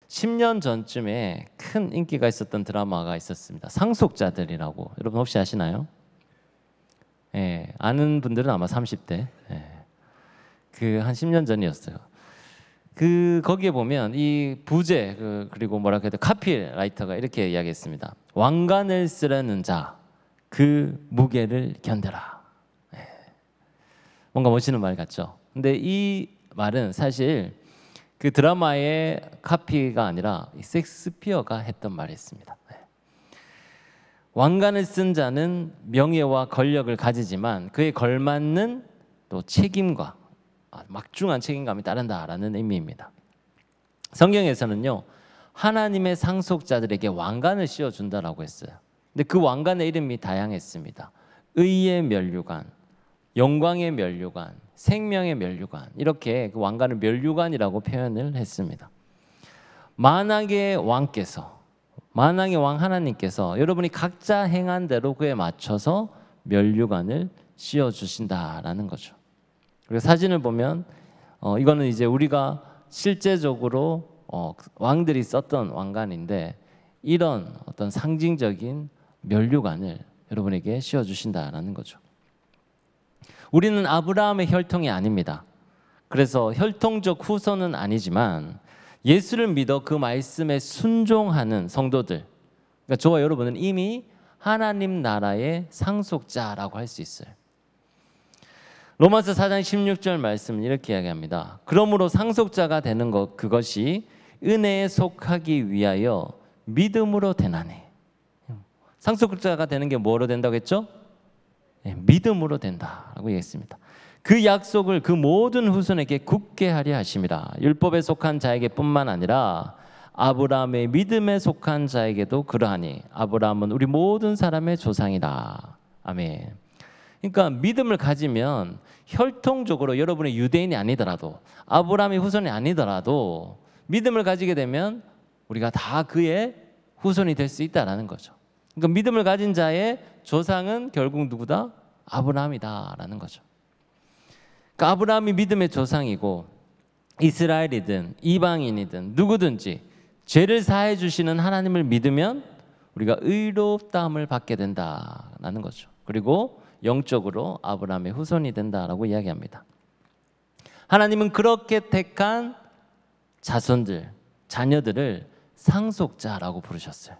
10년 전쯤에 큰 인기가 있었던 드라마가 있었습니다. 상속자들이라고. 여러분 혹시 아시나요? 예, 아는 분들은 아마 30대. 예, 그 한 10년 전이었어요. 거기에 보면 이 부제 그리고 뭐라 해야 돼, 카피라이터가 이렇게 이야기했습니다. 왕관을 쓰려는 자, 그 무게를 견뎌라. 예, 뭔가 멋있는 말 같죠? 근데 이 말은 사실 그 드라마의 카피가 아니라 섹스피어가 했던 말이었습니다. 왕관을 쓴 자는 명예와 권력을 가지지만 그에 걸맞는 또 책임과 막중한 책임감이 따른다라는 의미입니다. 성경에서는요, 하나님의 상속자들에게 왕관을 씌워준다라고 했어요. 근데 그 왕관의 이름이 다양했습니다. 의의 면류관, 영광의 면류관, 생명의 면류관, 이렇게 그 왕관을 면류관이라고 표현을 했습니다. 만왕의 왕 하나님께서 여러분이 각자 행한 대로 그에 맞춰서 면류관을 씌워주신다라는 거죠. 그리고 사진을 보면 이거는 이제 우리가 실제적으로 왕들이 썼던 왕관인데 이런 어떤 상징적인 면류관을 여러분에게 씌워주신다라는 거죠. 우리는 아브라함의 혈통이 아닙니다. 그래서 혈통적 후손은 아니지만 예수를 믿어 그 말씀에 순종하는 성도들, 그러니까 저와 여러분은 이미 하나님 나라의 상속자라고 할 수 있어요. 로마서 4장 16절 말씀은 이렇게 이야기합니다. 그러므로 상속자가 되는 것, 그것이 은혜에 속하기 위하여 믿음으로 되나니. 상속자가 되는 게 뭐로 된다고 했죠? 믿음으로 된다라고 얘기했습니다. 그 약속을 그 모든 후손에게 굳게 하려 하심이라. 율법에 속한 자에게 뿐만 아니라 아브라함의 믿음에 속한 자에게도 그러하니 아브라함은 우리 모든 사람의 조상이다. 아멘. 그러니까 믿음을 가지면 혈통적으로 여러분이 유대인이 아니더라도 아브라함의 후손이 아니더라도 믿음을 가지게 되면 우리가 다 그의 후손이 될 수 있다라는 거죠. 그러니까 믿음을 가진 자의 조상은 결국 누구다? 아브라함이다라는 거죠. 그러니까 아브라함이 믿음의 조상이고 이스라엘이든 이방인이든 누구든지 죄를 사해 주시는 하나님을 믿으면 우리가 의롭다함을 받게 된다라는 거죠. 그리고 영적으로 아브라함의 후손이 된다라고 이야기합니다. 하나님은 그렇게 택한 자손들, 자녀들을 상속자라고 부르셨어요.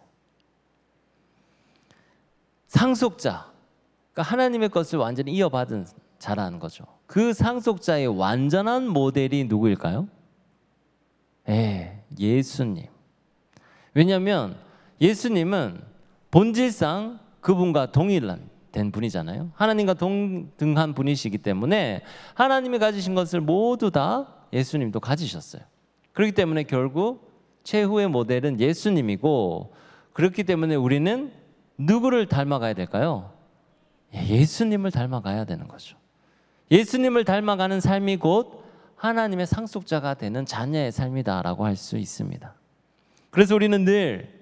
상속자, 그러니까 하나님의 것을 완전히 이어받은 자라는 거죠. 그 상속자의 완전한 모델이 누구일까요? 예수님. 왜냐하면 예수님은 본질상 그분과 동일된 분이잖아요. 하나님과 동등한 분이시기 때문에 하나님이 가지신 것을 모두 다 예수님도 가지셨어요. 그렇기 때문에 결국 최후의 모델은 예수님이고, 그렇기 때문에 우리는 누구를 닮아가야 될까요? 예수님을 닮아가야 되는 거죠. 예수님을 닮아가는 삶이 곧 하나님의 상속자가 되는 자녀의 삶이다라고 할 수 있습니다. 그래서 우리는 늘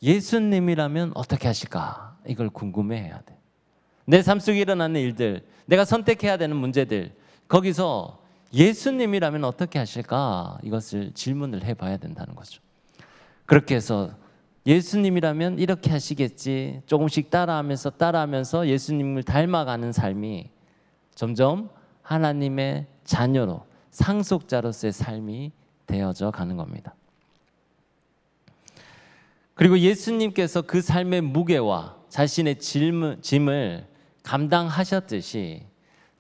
예수님이라면 어떻게 하실까? 이걸 궁금해해야 돼. 내 삶 속에 일어나는 일들, 내가 선택해야 되는 문제들, 거기서 예수님이라면 어떻게 하실까? 이것을 질문을 해봐야 된다는 거죠. 그렇게 해서 예수님이라면 이렇게 하시겠지, 조금씩 따라하면서 예수님을 닮아가는 삶이 점점 하나님의 자녀로, 상속자로서의 삶이 되어져 가는 겁니다. 그리고 예수님께서 그 삶의 무게와 자신의 짐을 감당하셨듯이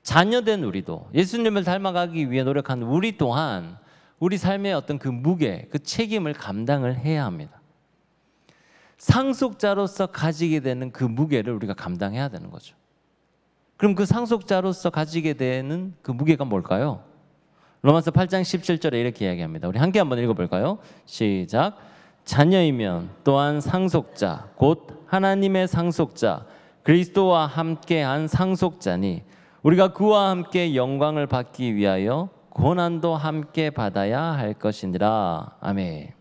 자녀된 우리도, 예수님을 닮아가기 위해 노력하는 우리 또한 우리 삶의 어떤 그 무게, 그 책임을 감당을 해야 합니다. 상속자로서 가지게 되는 그 무게를 우리가 감당해야 되는 거죠. 그럼 그 상속자로서 가지게 되는 그 무게가 뭘까요? 로마서 8장 17절에 이렇게 이야기합니다. 우리 함께 한번 읽어볼까요? 시작. 자녀이면 또한 상속자, 곧 하나님의 상속자, 그리스도와 함께한 상속자니 우리가 그와 함께 영광을 받기 위하여 고난도 함께 받아야 할 것이니라. 아멘.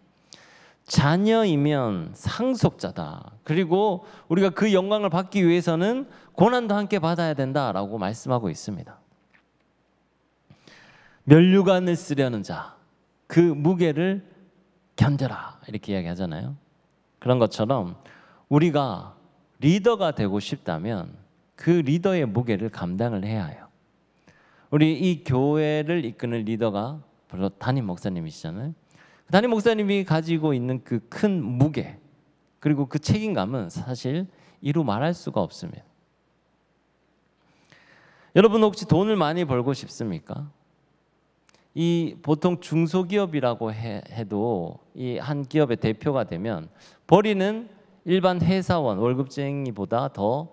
자녀이면 상속자다. 그리고 우리가 그 영광을 받기 위해서는 고난도 함께 받아야 된다라고 말씀하고 있습니다. 면류관을 쓰려는 자, 그 무게를 견뎌라 이렇게 이야기하잖아요. 그런 것처럼 우리가 리더가 되고 싶다면 그 리더의 무게를 감당을 해야 해요. 우리 이 교회를 이끄는 리더가 바로 담임 목사님이시잖아요. 담임 목사님이 가지고 있는 그 큰 무게 그리고 그 책임감은 사실 이루 말할 수가 없습니다. 여러분 혹시 돈을 많이 벌고 싶습니까? 이 보통 중소기업이라고 해도 이 한 기업의 대표가 되면 벌이는 일반 회사원 월급쟁이보다 더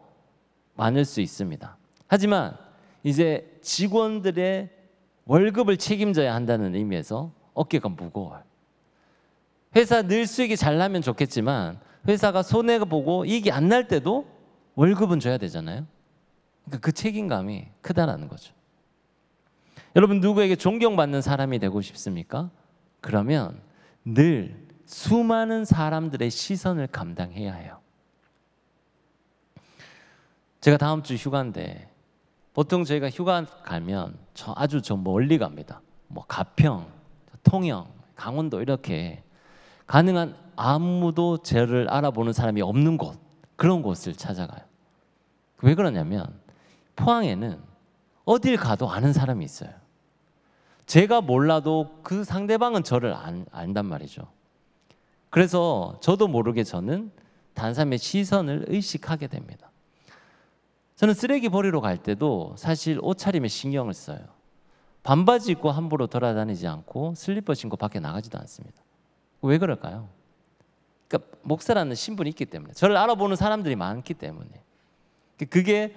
많을 수 있습니다. 하지만 이제 직원들의 월급을 책임져야 한다는 의미에서 어깨가 무거워요. 회사 늘 수익이 잘 나면 좋겠지만 회사가 손해가 보고 이익이 안 날 때도 월급은 줘야 되잖아요. 그러니까 그 책임감이 크다라는 거죠. 여러분 누구에게 존경받는 사람이 되고 싶습니까? 그러면 늘 수많은 사람들의 시선을 감당해야 해요. 제가 다음 주 휴가인데 보통 저희가 휴가 가면 아주 멀리 갑니다. 뭐 가평, 통영, 강원도 이렇게 가능한 아무도 저를 알아보는 사람이 없는 곳 그런 곳을 찾아가요. 왜 그러냐면 포항에는 어딜 가도 아는 사람이 있어요. 제가 몰라도 그 상대방은 저를 안단 말이죠. 그래서 저도 모르게 저는 다른 사람의 시선을 의식하게 됩니다. 저는 쓰레기 버리러 갈 때도 사실 옷차림에 신경을 써요. 반바지 입고 함부로 돌아다니지 않고 슬리퍼 신고 밖에 나가지도 않습니다. 왜 그럴까요? 그러니까 목사라는 신분이 있기 때문에 저를 알아보는 사람들이 많기 때문에 그게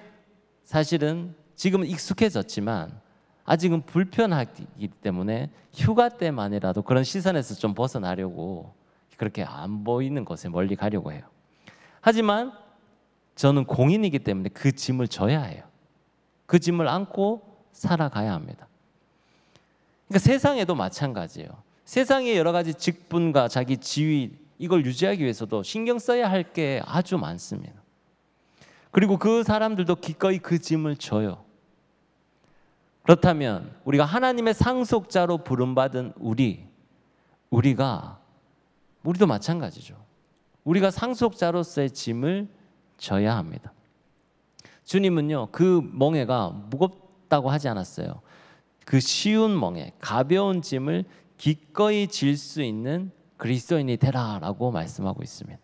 사실은 지금은 익숙해졌지만 아직은 불편하기 때문에 휴가 때만이라도 그런 시선에서 좀 벗어나려고 그렇게 안 보이는 곳에 멀리 가려고 해요. 하지만 저는 공인이기 때문에 그 짐을 져야 해요. 그 짐을 안고 살아가야 합니다. 그러니까 세상에도 마찬가지예요. 세상에 여러 가지 직분과 자기 지위 이걸 유지하기 위해서도 신경 써야 할 게 아주 많습니다. 그리고 그 사람들도 기꺼이 그 짐을 져요. 그렇다면 우리가 하나님의 상속자로 부름받은 우리도 마찬가지죠. 우리가 상속자로서의 짐을 져야 합니다. 주님은요 그 멍에가 무겁다고 하지 않았어요. 그 쉬운 멍에 가벼운 짐을 기꺼이 질 수 있는 그리스도인이 되라라고 말씀하고 있습니다.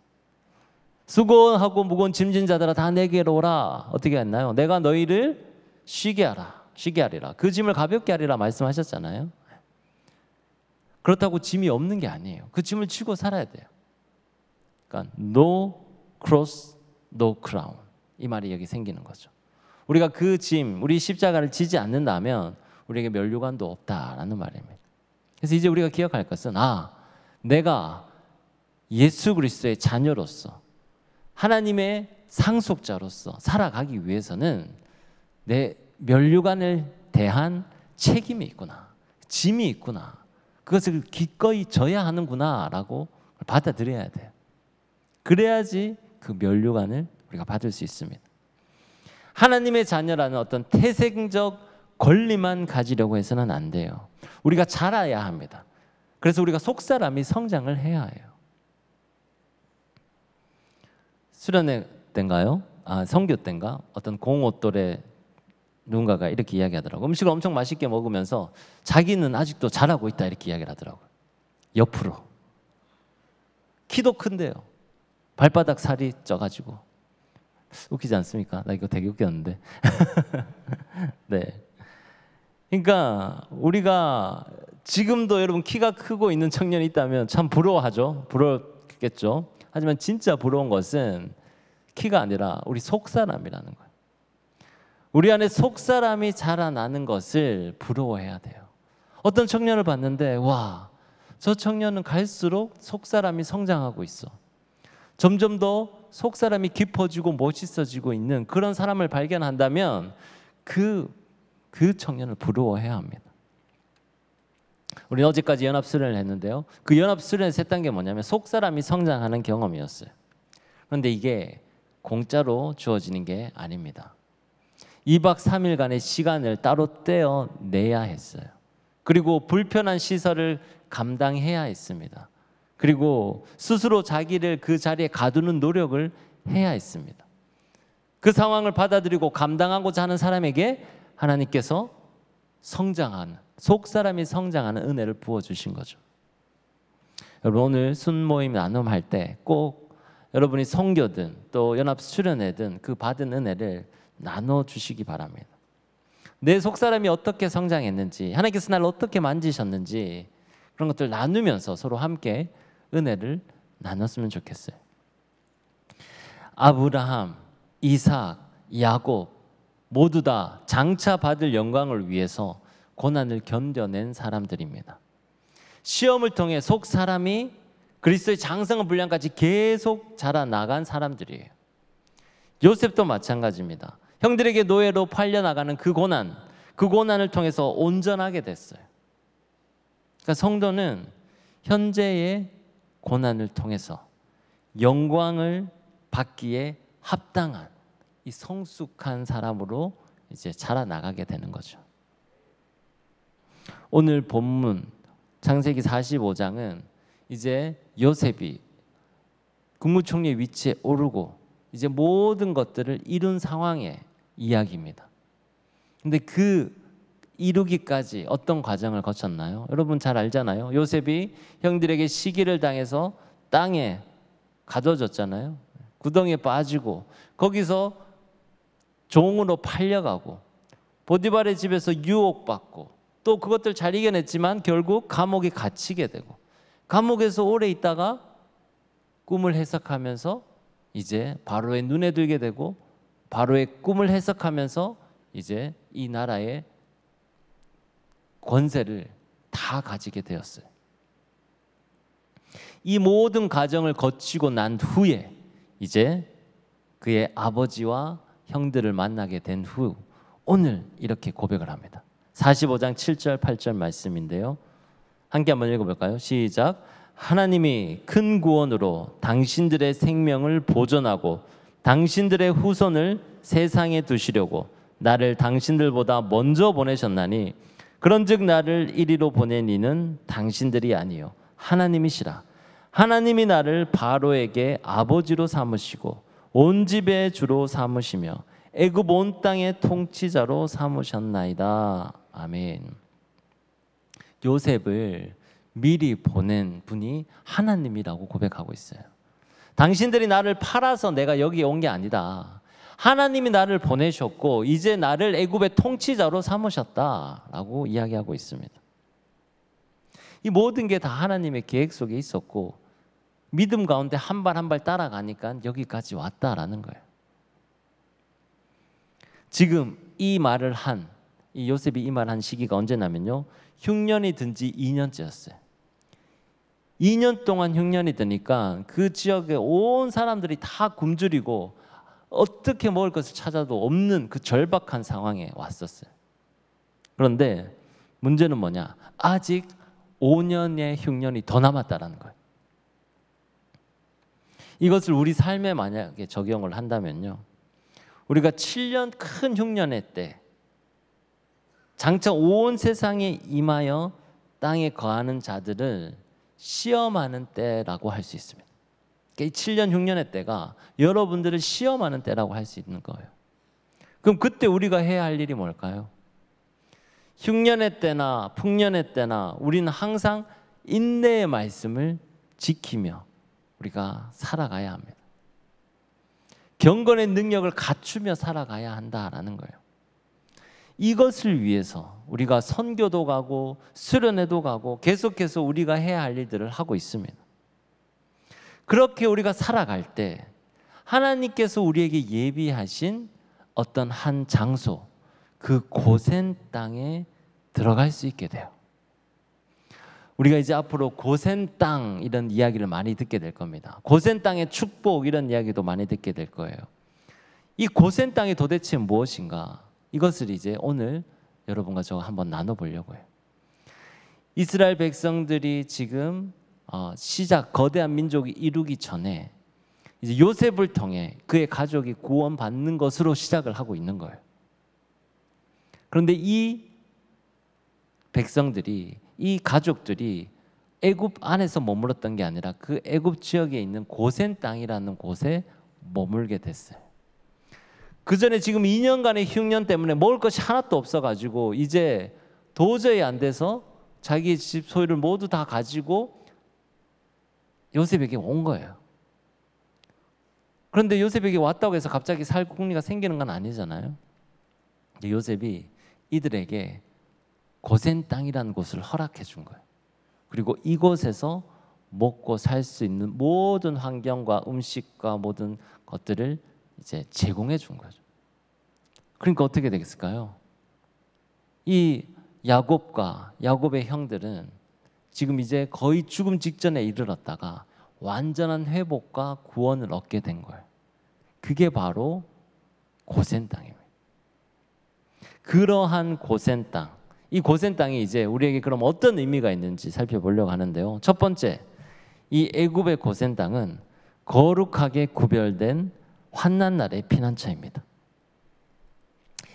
수고하고 무거운 짐진 자들아 다 내게로 오라. 어떻게 했나요? 내가 너희를 쉬게 하리라. 그 짐을 가볍게 하리라 말씀하셨잖아요. 그렇다고 짐이 없는 게 아니에요. 그 짐을 지고 살아야 돼요. 그러니까 no cross, no crown 이 말이 여기 생기는 거죠. 우리가 그 짐, 우리 십자가를 지지 않는다면 우리에게 면류관도 없다라는 말입니다. 그래서 이제 우리가 기억할 것은 내가 예수 그리스도의 자녀로서 하나님의 상속자로서 살아가기 위해서는 내 면류관을 대한 책임이 있구나, 짐이 있구나, 그것을 기꺼이 져야 하는구나라고 받아들여야 돼요. 그래야지 그 면류관을 우리가 받을 수 있습니다. 하나님의 자녀라는 어떤 태생적 권리만 가지려고 해서는 안 돼요. 우리가 자라야 합니다. 그래서 우리가 속사람이 성장을 해야 해요. 수련회 때인가요? 선교 때인가? 어떤 05돌에 누군가가 이렇게 이야기하더라고요. 음식을 엄청 맛있게 먹으면서 자기는 아직도 잘하고 있다 이렇게 이야기를 하더라고요. 옆으로. 키도 큰데요. 발바닥 살이 쪄가지고. 웃기지 않습니까? 나 이거 되게 웃겼는데. 네. 그러니까 우리가 지금도 여러분 키가 크고 있는 청년이 있다면 참 부러워하죠. 부럽겠죠. 하지만 진짜 부러운 것은 키가 아니라 우리 속사람이라는 거예요. 우리 안에 속사람이 자라나는 것을 부러워해야 돼요. 어떤 청년을 봤는데 와, 저 청년은 갈수록 속사람이 성장하고 있어. 점점 더 속사람이 깊어지고 멋있어지고 있는 그런 사람을 발견한다면 그 청년을 부러워해야 합니다. 우리 어제까지 연합수련을 했는데요. 그 연합수련에서 했던 게 뭐냐면 속사람이 성장하는 경험이었어요. 그런데 이게 공짜로 주어지는 게 아닙니다. 2박 3일간의 시간을 따로 떼어내야 했어요. 그리고 불편한 시설을 감당해야 했습니다. 그리고 스스로 자기를 그 자리에 가두는 노력을 해야 했습니다. 그 상황을 받아들이고 감당하고자 하는 사람에게 하나님께서 성장하는, 속사람이 성장하는 은혜를 부어주신 거죠. 여러분, 오늘 순모임 나눔할 때 꼭 여러분이 선교든 또 연합 수련회든 그 받은 은혜를 나눠주시기 바랍니다. 내 속사람이 어떻게 성장했는지, 하나님께서 나를 어떻게 만지셨는지 그런 것들 나누면서 서로 함께 은혜를 나눴으면 좋겠어요. 아브라함, 이삭, 야곱 모두 다 장차 받을 영광을 위해서 고난을 견뎌낸 사람들입니다. 시험을 통해 속 사람이 그리스도의 장성한 분량까지 계속 자라나간 사람들이에요. 요셉도 마찬가지입니다. 형들에게 노예로 팔려나가는 그 고난을 통해서 온전하게 됐어요. 그러니까 성도는 현재의 고난을 통해서 영광을 받기에 합당한 이 성숙한 사람으로 이제 자라나가게 되는 거죠. 오늘 본문 창세기 45장은 이제 요셉이 국무총리 위치에 오르고 이제 모든 것들을 이룬 상황의 이야기입니다. 근데 그 이루기까지 어떤 과정을 거쳤나요? 여러분 잘 알잖아요. 요셉이 형들에게 시기를 당해서 땅에 가둬졌잖아요. 구덩이에 빠지고 거기서 종으로 팔려가고 보디발의 집에서 유혹받고 또 그것들 잘 이겨냈지만 결국 감옥에 갇히게 되고 감옥에서 오래 있다가 꿈을 해석하면서 이제 바로의 눈에 들게 되고 바로의 꿈을 해석하면서 이제 이 나라의 권세를 다 가지게 되었어요. 이 모든 과정을 거치고 난 후에 이제 그의 아버지와 형들을 만나게 된 후 오늘 이렇게 고백을 합니다. 45장 7절 8절 말씀인데요. 함께 한번 읽어볼까요? 시작. 하나님이 큰 구원으로 당신들의 생명을 보존하고 당신들의 후손을 세상에 두시려고 나를 당신들보다 먼저 보내셨나니 그런즉 나를 이리로 보낸 이는 당신들이 아니요 하나님이시라. 하나님이 나를 바로에게 아버지로 삼으시고 온 집의 주로 삼으시며 애굽 온 땅의 통치자로 삼으셨나이다. 아멘. 요셉을 미리 보낸 분이 하나님이라고 고백하고 있어요. 당신들이 나를 팔아서 내가 여기에 온 게 아니다. 하나님이 나를 보내셨고 이제 나를 애굽의 통치자로 삼으셨다라고 이야기하고 있습니다. 이 모든 게 다 하나님의 계획 속에 있었고 믿음 가운데 한 발 한 발 따라가니까 여기까지 왔다라는 거예요. 지금 이 요셉이 이 말을 한 시기가 언제냐면요. 흉년이 든 지 2년째였어요. 2년 동안 흉년이 드니까 그 지역에 온 사람들이 다 굶주리고 어떻게 먹을 것을 찾아도 없는 그 절박한 상황에 왔었어요. 그런데 문제는 뭐냐? 아직 5년의 흉년이 더 남았다라는 거예요. 이것을 우리 삶에 만약에 적용을 한다면요. 우리가 7년 큰 흉년의 때 장차 온 세상에 임하여 땅에 거하는 자들을 시험하는 때라고 할 수 있습니다. 이 7년 흉년의 때가 여러분들을 시험하는 때라고 할 수 있는 거예요. 그럼 그때 우리가 해야 할 일이 뭘까요? 흉년의 때나 풍년의 때나 우리는 항상 인내의 말씀을 지키며 우리가 살아가야 합니다. 경건의 능력을 갖추며 살아가야 한다라는 거예요. 이것을 위해서 우리가 선교도 가고 수련회도 가고 계속해서 우리가 해야 할 일들을 하고 있습니다. 그렇게 우리가 살아갈 때 하나님께서 우리에게 예비하신 어떤 한 장소, 그 고센 땅에 들어갈 수 있게 돼요. 우리가 이제 앞으로 고센 땅 이런 이야기를 많이 듣게 될 겁니다. 고센 땅의 축복 이런 이야기도 많이 듣게 될 거예요. 이 고센 땅이 도대체 무엇인가? 이것을 이제 오늘 여러분과 저 한번 나눠보려고 해요. 이스라엘 백성들이 지금 거대한 민족이 이루기 전에 이제 요셉을 통해 그의 가족이 구원받는 것으로 시작을 하고 있는 거예요. 그런데 이 백성들이, 이 가족들이 애굽 안에서 머물렀던 게 아니라 그 애굽 지역에 있는 고센 땅이라는 곳에 머물게 됐어요. 그 전에 지금 2년간의 흉년 때문에 먹을 것이 하나도 없어가지고 이제 도저히 안 돼서 자기 집 소유를 모두 다 가지고 요셉에게 온 거예요. 그런데 요셉에게 왔다고 해서 갑자기 살 궁리가 생기는 건 아니잖아요. 요셉이 이들에게 고센 땅이라는 곳을 허락해 준 거예요. 그리고 이곳에서 먹고 살 수 있는 모든 환경과 음식과 모든 것들을 이제 제공해 준 거죠. 그러니까 어떻게 되겠을까요? 이 야곱과 야곱의 형들은 지금 이제 거의 죽음 직전에 이르렀다가 완전한 회복과 구원을 얻게 된 거예요. 그게 바로 고센 땅입니다. 그러한 고센 땅, 이 고센 땅이 이제 우리에게 그럼 어떤 의미가 있는지 살펴보려고 하는데요. 첫 번째, 이 애굽의 고센 땅은 거룩하게 구별된 환난 날의 피난처입니다.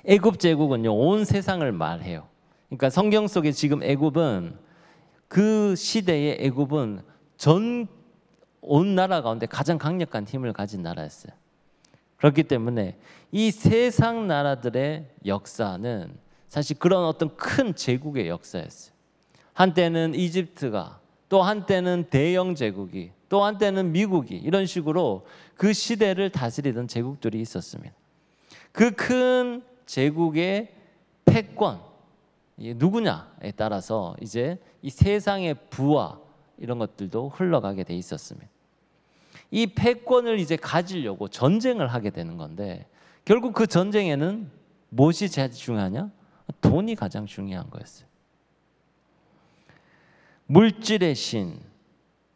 애굽 제국은요, 온 세상을 말해요. 그러니까 성경 속에 지금 애굽은 그 시대의 애굽은 온 나라 가운데 가장 강력한 힘을 가진 나라였어요. 그렇기 때문에 이 세상 나라들의 역사는 사실 그런 어떤 큰 제국의 역사였어요. 한때는 이집트가, 또 한때는 대영 제국이, 또 한때는 미국이, 이런 식으로 그 시대를 다스리던 제국들이 있었습니다. 그 큰 제국의 패권, 이게 누구냐에 따라서 이제 이 세상의 부와 이런 것들도 흘러가게 돼 있었습니다. 이 패권을 이제 가지려고 전쟁을 하게 되는 건데, 결국 그 전쟁에는 무엇이 제일 중요하냐? 돈이 가장 중요한 거였어요. 물질의 신,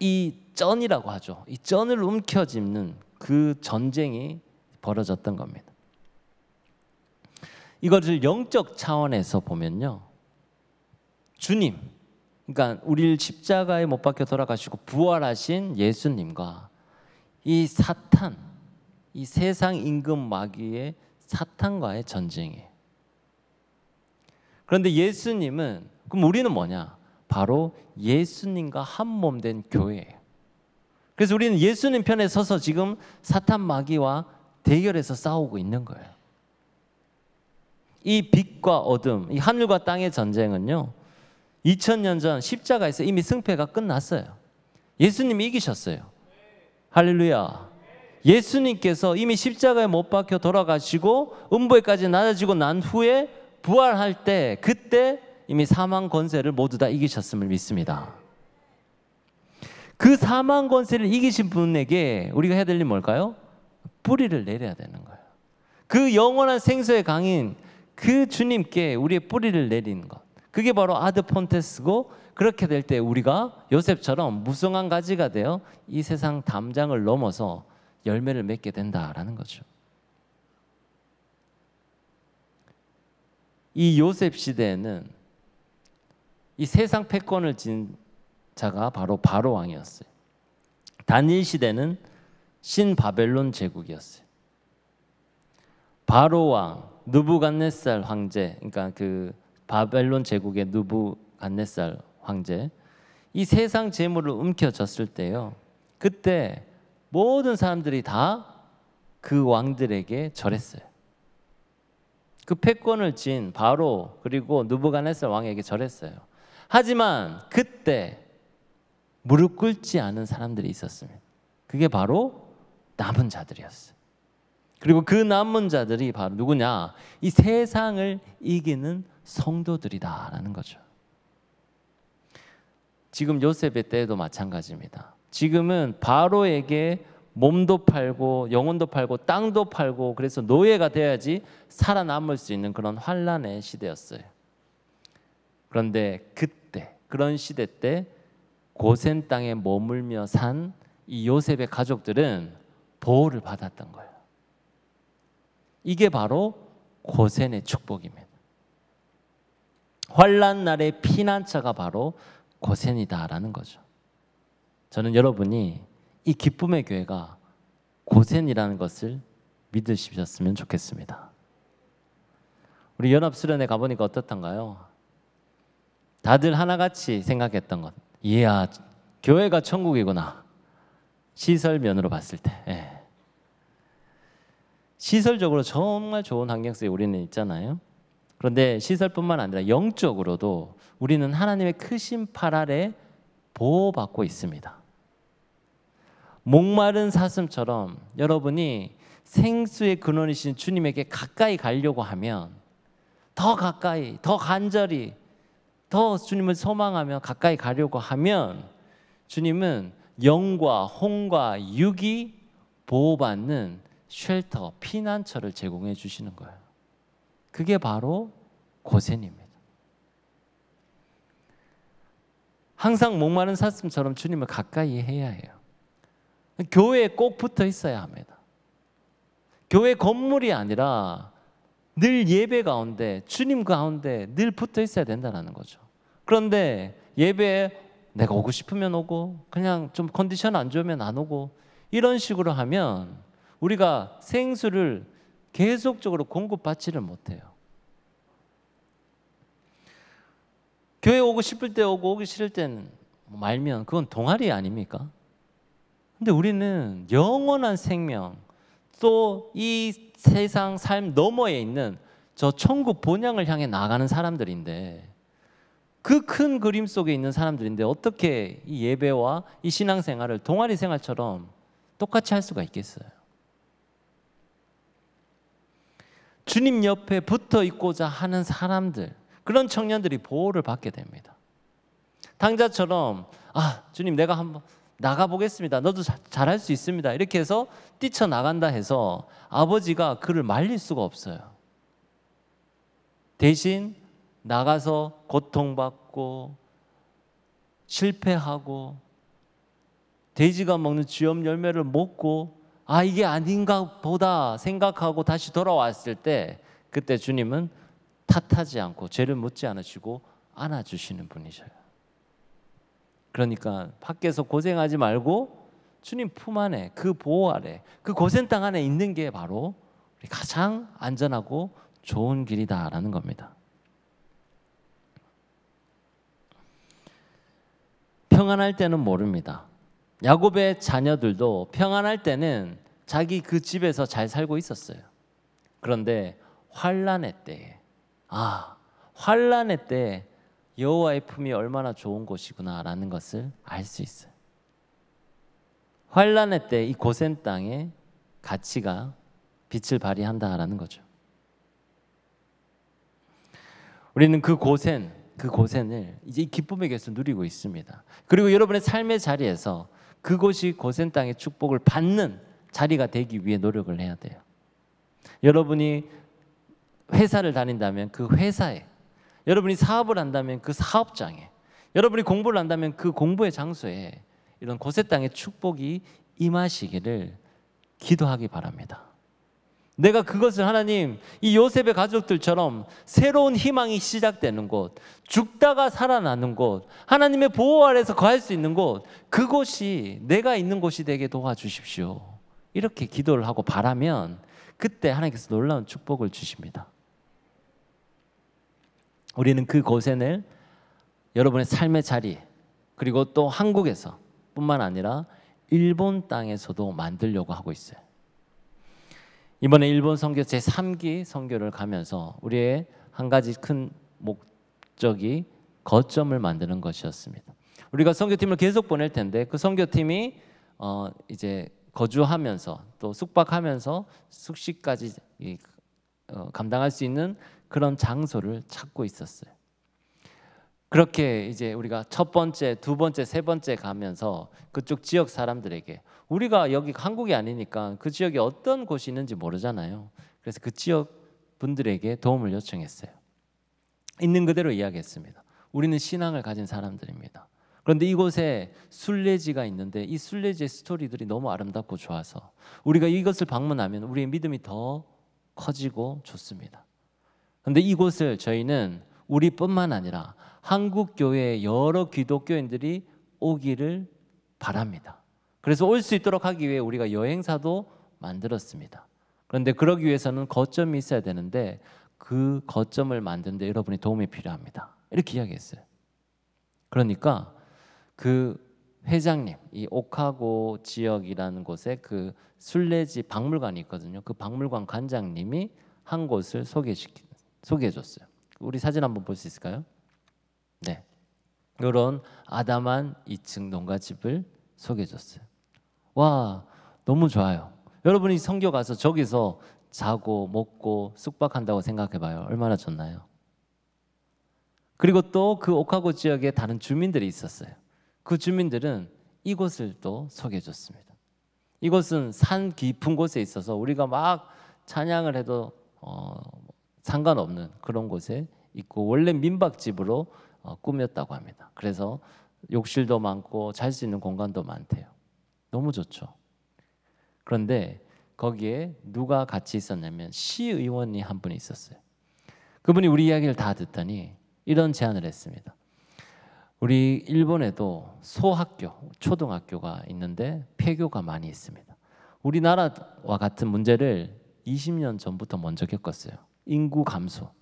이 쩐이라고 하죠. 이 쩐을 움켜쥐는 그 전쟁이 벌어졌던 겁니다. 이것을 영적 차원에서 보면요, 주님, 그러니까 우리를 십자가에 못 박혀 돌아가시고 부활하신 예수님과 이 사탄, 이 세상 임금 마귀의 사탄과의 전쟁이에요. 그런데 예수님은, 그럼 우리는 뭐냐? 바로 예수님과 한 몸 된 교회예요. 그래서 우리는 예수님 편에 서서 지금 사탄 마귀와 대결해서 싸우고 있는 거예요. 이 빛과 어둠, 이 하늘과 땅의 전쟁은요, 2000년 전 십자가에서 이미 승패가 끝났어요. 예수님이 이기셨어요. 할렐루야. 예수님께서 이미 십자가에 못 박혀 돌아가시고 음부에까지 낮아지고 난 후에 부활할 때, 그때 이미 사망 권세를 모두 다 이기셨음을 믿습니다. 그 사망 권세를 이기신 분에게 우리가 해야 될 일은 뭘까요? 뿌리를 내려야 되는 거예요. 그 영원한 생수의 강인 그 주님께 우리의 뿌리를 내리는 것, 그게 바로 아드 폰테스고, 그렇게 될 때 우리가 요셉처럼 무성한 가지가 되어 이 세상 담장을 넘어서 열매를 맺게 된다라는 거죠. 이 요셉 시대에는 이 세상 패권을 진 자가 바로 바로 왕이었어요. 다니엘 시대는 신바벨론 제국이었어요. 바로 왕, 느부갓네살 황제, 그러니까 그 바벨론 제국의 느부갓네살 황제, 이 세상 재물을 움켜쥐었을 때요, 그때 모든 사람들이 다 그 왕들에게 절했어요. 그 패권을 진 바로 그리고 느부갓네살 왕에게 절했어요. 하지만 그때 무릎 꿇지 않은 사람들이 있었습니다. 그게 바로 남은 자들이었어요. 그리고 그 남은 자들이 바로 누구냐? 이 세상을 이기는 성도들이다라는 거죠. 지금 요셉의 때도 마찬가지입니다. 지금은 바로에게 몸도 팔고 영혼도 팔고 땅도 팔고, 그래서 노예가 되어야지 살아남을 수 있는 그런 환란의 시대였어요. 그런데 그때, 그런 시대 때 고센 땅에 머물며 산 이 요셉의 가족들은 보호를 받았던 거예요. 이게 바로 고센의 축복입니다. 환란 날의 피난처가 바로 고센이다라는 거죠. 저는 여러분이 이 기쁨의 교회가 고센이라는 것을 믿으셨으면 좋겠습니다. 우리 연합수련회 가보니까 어떻던가요? 다들 하나같이 생각했던 것, 이야, 교회가 천국이구나. 시설면으로 봤을 때. 예. 시설적으로 정말 좋은 환경 속에 우리는 있잖아요. 그런데 시설뿐만 아니라 영적으로도 우리는 하나님의 크신 팔 아래 보호받고 있습니다. 목마른 사슴처럼 여러분이 생수의 근원이신 주님에게 가까이 가려고 하면, 더 가까이, 더 간절히, 더 주님을 소망하며 가까이 가려고 하면 주님은 영과 홍과 육이 보호받는 쉘터, 피난처를 제공해 주시는 거예요. 그게 바로 고센입니다. 항상 목마른 사슴처럼 주님을 가까이 해야 해요. 교회에 꼭 붙어 있어야 합니다. 교회 건물이 아니라 늘 예배 가운데, 주님 가운데 늘 붙어 있어야 된다는 거죠. 그런데 예배에 내가 오고 싶으면 오고, 그냥 좀 컨디션 안 좋으면 안 오고, 이런 식으로 하면 우리가 생수를 계속적으로 공급받지를 못해요. 교회 오고 싶을 때 오고, 오기 싫을 때는 말면 그건 동아리 아닙니까? 근데 우리는 영원한 생명, 또 이 세상 삶 너머에 있는 저 천국 본향을 향해 나가는 사람들인데, 그 큰 그림 속에 있는 사람들인데 어떻게 이 예배와 이 신앙생활을 동아리 생활처럼 똑같이 할 수가 있겠어요? 주님 옆에 붙어 있고자 하는 사람들, 그런 청년들이 보호를 받게 됩니다. 당자처럼 주님 내가 한번 나가보겠습니다. 너도 잘할 수 있습니다. 이렇게 해서 뛰쳐나간다 해서 아버지가 그를 말릴 수가 없어요. 대신 나가서 고통받고 실패하고 돼지가 먹는 쥐염 열매를 먹고 이게 아닌가 보다 생각하고 다시 돌아왔을 때, 그때 주님은 탓하지 않고 죄를 묻지 않으시고 안아주시는 분이셔요. 그러니까 밖에서 고생하지 말고 주님 품 안에, 그 보호 아래, 그 고센 땅 안에 있는 게 바로 가장 안전하고 좋은 길이다라는 겁니다. 평안할 때는 모릅니다. 야곱의 자녀들도 평안할 때는 자기 그 집에서 잘 살고 있었어요. 그런데 환난의 때에, 환난의 때 여호와의 품이 얼마나 좋은 곳이구나라는 것을 알 수 있어요. 환난의 때 이 고센 땅의 가치가 빛을 발휘한다라는 거죠. 우리는 그 고센을 이제 이 기쁨의 곁에서 누리고 있습니다. 그리고 여러분의 삶의 자리에서 그곳이 고센 땅의 축복을 받는 자리가 되기 위해 노력을 해야 돼요. 여러분이 회사를 다닌다면 그 회사에, 여러분이 사업을 한다면 그 사업장에, 여러분이 공부를 한다면 그 공부의 장소에 이런 고센 땅의 축복이 임하시기를 기도하기 바랍니다. 내가 그것을 하나님, 이 요셉의 가족들처럼 새로운 희망이 시작되는 곳, 죽다가 살아나는 곳, 하나님의 보호 아래서 거할 수 있는 곳, 그곳이 내가 있는 곳이 되게 도와주십시오. 이렇게 기도를 하고 바라면 그때 하나님께서 놀라운 축복을 주십니다. 우리는 그 고센을 여러분의 삶의 자리, 그리고 또 한국에서 뿐만 아니라 일본 땅에서도 만들려고 하고 있어요. 이번에 일본 선교 제3기 선교를 가면서 우리의 한 가지 큰 목적이 거점을 만드는 것이었습니다. 우리가 선교팀을 계속 보낼 텐데 그 선교팀이 이제 거주하면서 또 숙박하면서 숙식까지 감당할 수 있는 그런 장소를 찾고 있었어요. 그렇게 이제 우리가 첫 번째, 두 번째, 세 번째 가면서 그쪽 지역 사람들에게, 우리가 여기 한국이 아니니까 그 지역에 어떤 곳이 있는지 모르잖아요. 그래서 그 지역 분들에게 도움을 요청했어요. 있는 그대로 이야기했습니다. 우리는 신앙을 가진 사람들입니다. 그런데 이곳에 순례지가 있는데 이 순례지의 스토리들이 너무 아름답고 좋아서 우리가 이것을 방문하면 우리의 믿음이 더 커지고 좋습니다. 그런데 이곳을 저희는 우리뿐만 아니라 한국 교회의 여러 기독교인들이 오기를 바랍니다. 그래서 올 수 있도록 하기 위해 우리가 여행사도 만들었습니다. 그런데 그러기 위해서는 거점이 있어야 되는데 그 거점을 만드는데 여러분의 도움이 필요합니다. 이렇게 이야기했어요. 그러니까 그 회장님, 이 오카고 지역이라는 곳에 그 순례지 박물관이 있거든요. 그 박물관 관장님이 한 곳을 소개해줬어요. 우리 사진 한번 볼 수 있을까요? 네, 이런 아담한 2층 농가집을 소개해줬어요. 와, 너무 좋아요. 여러분이 선교 가서 저기서 자고 먹고 숙박한다고 생각해봐요. 얼마나 좋나요? 그리고 또 그 오카고 지역에 다른 주민들이 있었어요. 그 주민들은 이곳을 또 소개해줬습니다. 이곳은 산 깊은 곳에 있어서 우리가 막 찬양을 해도 상관없는 그런 곳에 있고, 원래 민박집으로 꾸몄다고 합니다. 그래서 욕실도 많고 잘 수 있는 공간도 많대요. 너무 좋죠. 그런데 거기에 누가 같이 있었냐면 시의원이 한 분이 있었어요. 그분이 우리 이야기를 다 듣더니 이런 제안을 했습니다. 우리 일본에도 소학교, 초등학교가 있는데 폐교가 많이 있습니다. 우리나라와 같은 문제를 20년 전부터 먼저 겪었어요. 인구 감소.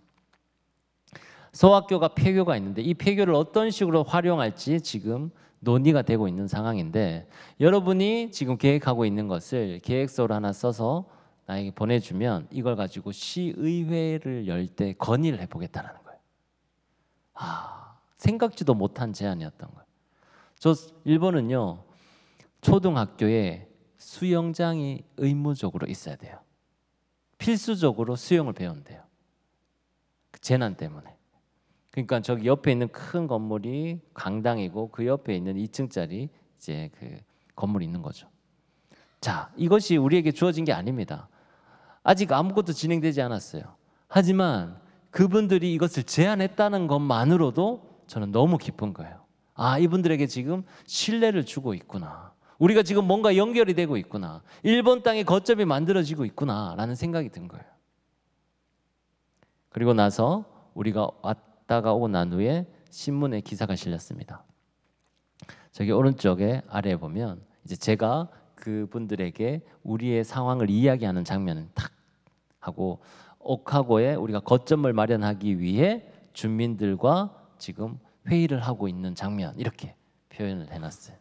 소학교가 폐교가 있는데 이 폐교를 어떤 식으로 활용할지 지금 논의가 되고 있는 상황인데, 여러분이 지금 계획하고 있는 것을 계획서를 하나 써서 나에게 보내주면 이걸 가지고 시의회를 열 때 건의를 해보겠다는 거예요. 생각지도 못한 제안이었던 거예요. 저 일본은요, 초등학교에 수영장이 의무적으로 있어야 돼요. 필수적으로 수영을 배운대요. 그 재난 때문에. 그러니까 저기 옆에 있는 큰 건물이 강당이고 그 옆에 있는 2층짜리 이제 그 건물이 있는 거죠. 자, 이것이 우리에게 주어진 게 아닙니다. 아직 아무것도 진행되지 않았어요. 하지만 그분들이 이것을 제안했다는 것만으로도 저는 너무 기쁜 거예요. 이분들에게 지금 신뢰를 주고 있구나. 우리가 지금 뭔가 연결이 되고 있구나. 일본 땅에 거점이 만들어지고 있구나라는 생각이 든 거예요. 그리고 나서 우리가 왔다가 오고 난 후에 신문에 기사가 실렸습니다. 저기 오른쪽에 아래에 보면 이제 제가 그분들에게 우리의 상황을 이야기하는 장면을 탁 하고, 오카고에 우리가 거점을 마련하기 위해 주민들과 지금 회의를 하고 있는 장면, 이렇게 표현을 해놨어요.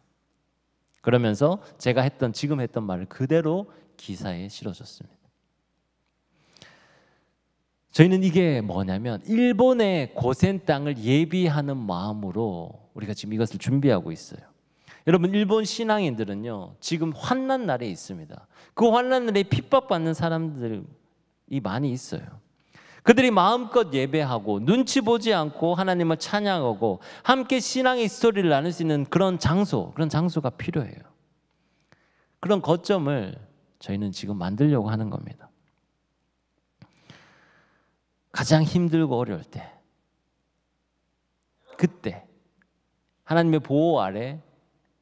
그러면서 제가 지금 했던 말을 그대로 기사에 실어줬습니다. 저희는 이게 뭐냐면 일본의 고센 땅을 예비하는 마음으로 우리가 지금 이것을 준비하고 있어요. 여러분, 일본 신앙인들은요 지금 환난 날에 있습니다. 그 환난 날에 핍박받는 사람들이 많이 있어요. 그들이 마음껏 예배하고 눈치 보지 않고 하나님을 찬양하고 함께 신앙의 스토리를 나눌 수 있는 그런 장소가 필요해요. 그런 거점을 저희는 지금 만들려고 하는 겁니다. 가장 힘들고 어려울 때, 그때 하나님의 보호 아래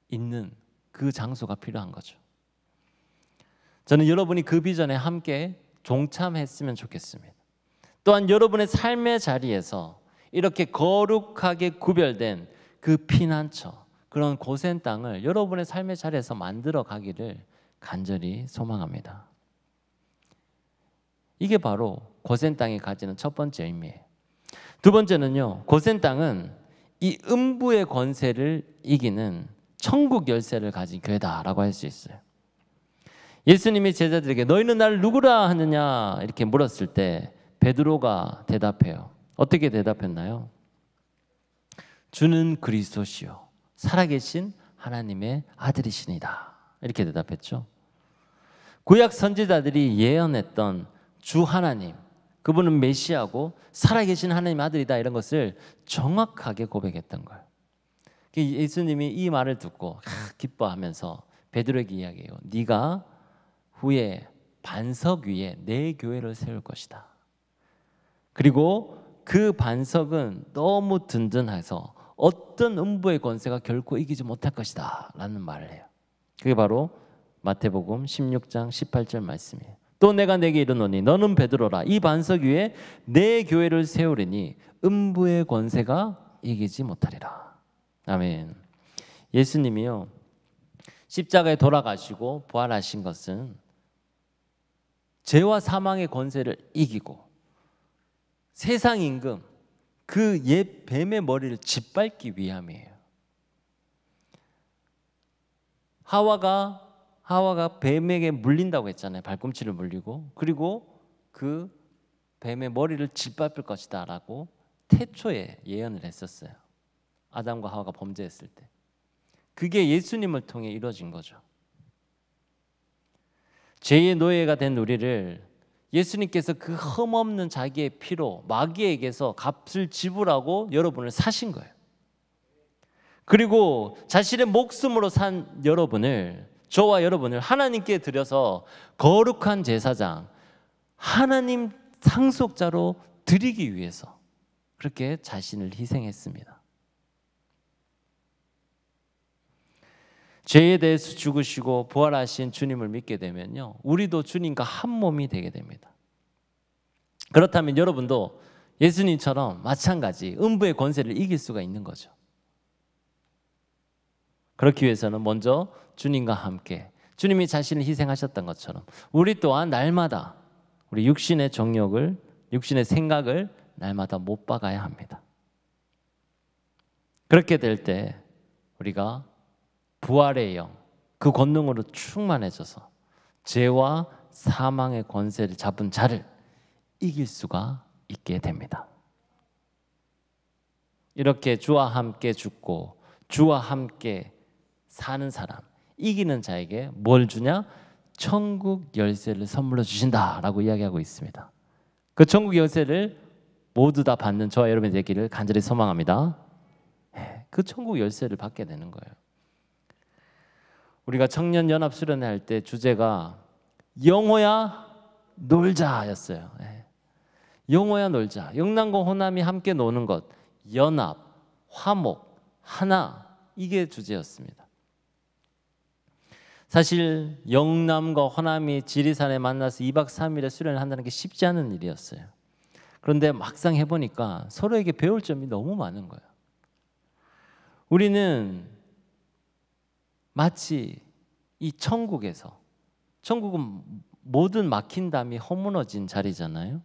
있는 그 장소가 필요한 거죠. 저는 여러분이 그 비전에 함께 동참했으면 좋겠습니다. 또한 여러분의 삶의 자리에서 이렇게 거룩하게 구별된 그 피난처, 그런 고센 땅을 여러분의 삶의 자리에서 만들어 가기를 간절히 소망합니다. 이게 바로 고센 땅이 가지는 첫 번째 의미예요. 두 번째는요, 고센 땅은 이 음부의 권세를 이기는 천국 열쇠를 가진 교회다라고 할 수 있어요. 예수님이 제자들에게 너희는 나를 누구라 하느냐 이렇게 물었을 때 베드로가 대답해요. 어떻게 대답했나요? 주는 그리스도시요 살아계신 하나님의 아들이시니다, 이렇게 대답했죠. 구약 선지자들이 예언했던 주 하나님, 그분은 메시아고 살아계신 하나님의 아들이다, 이런 것을 정확하게 고백했던 거예요. 예수님이 이 말을 듣고 기뻐하면서 베드로에게 이야기해요. 네가 후에 반석 위에 내 교회를 세울 것이다. 그리고 그 반석은 너무 든든해서 어떤 음부의 권세가 결코 이기지 못할 것이다 라는 말을 해요. 그게 바로 마태복음 16장 18절 말씀이에요. 또 내가 내게 이르노니 너는 베드로라, 이 반석 위에 내 교회를 세우리니 음부의 권세가 이기지 못하리라. 아멘. 예수님이요 십자가에 돌아가시고 부활하신 것은 죄와 사망의 권세를 이기고 세상 임금 그 옛 뱀의 머리를 짓밟기 위함이에요. 하와가 뱀에게 물린다고 했잖아요. 발꿈치를 물리고, 그리고 그 뱀의 머리를 짓밟을 것이다 라고 태초에 예언을 했었어요. 아담과 하와가 범죄했을 때. 그게 예수님을 통해 이루어진 거죠. 죄의 노예가 된 우리를 예수님께서 그 흠없는 자기의 피로 마귀에게서 값을 지불하고 여러분을 사신 거예요. 그리고 자신의 목숨으로 산 여러분을, 저와 여러분을 하나님께 드려서 거룩한 제사장, 하나님 상속자로 드리기 위해서 그렇게 자신을 희생했습니다. 죄에 대해서 죽으시고 부활하신 주님을 믿게 되면요, 우리도 주님과 한 몸이 되게 됩니다. 그렇다면 여러분도 예수님처럼 마찬가지 음부의 권세를 이길 수가 있는 거죠. 그렇기 위해서는 먼저 주님과 함께, 주님이 자신을 희생하셨던 것처럼 우리 또한 날마다 우리 육신의 정욕을, 육신의 생각을 날마다 못 박아야 합니다. 그렇게 될 때 우리가 부활의 영, 그 권능으로 충만해져서 죄와 사망의 권세를 잡은 자를 이길 수가 있게 됩니다. 이렇게 주와 함께 죽고 주와 함께 사는 사람, 이기는 자에게 뭘 주냐? 천국 열쇠를 선물로 주신다라고 이야기하고 있습니다. 그 천국 열쇠를 모두 다 받는 저와 여러분이 되기를 간절히 소망합니다. 그 천국 열쇠를 받게 되는 거예요. 우리가 청년 연합 수련회 할 때 주제가 영호야 놀자였어요. 영호야 놀자. 영남과 호남이 함께 노는 것, 연합, 화목, 하나, 이게 주제였습니다. 사실 영남과 호남이 지리산에 만나서 2박 3일의 수련을 한다는 게 쉽지 않은 일이었어요. 그런데 막상 해보니까 서로에게 배울 점이 너무 많은 거예요. 우리는 마치 이 천국에서, 천국은 모든 막힌 담이 허무너진 자리잖아요.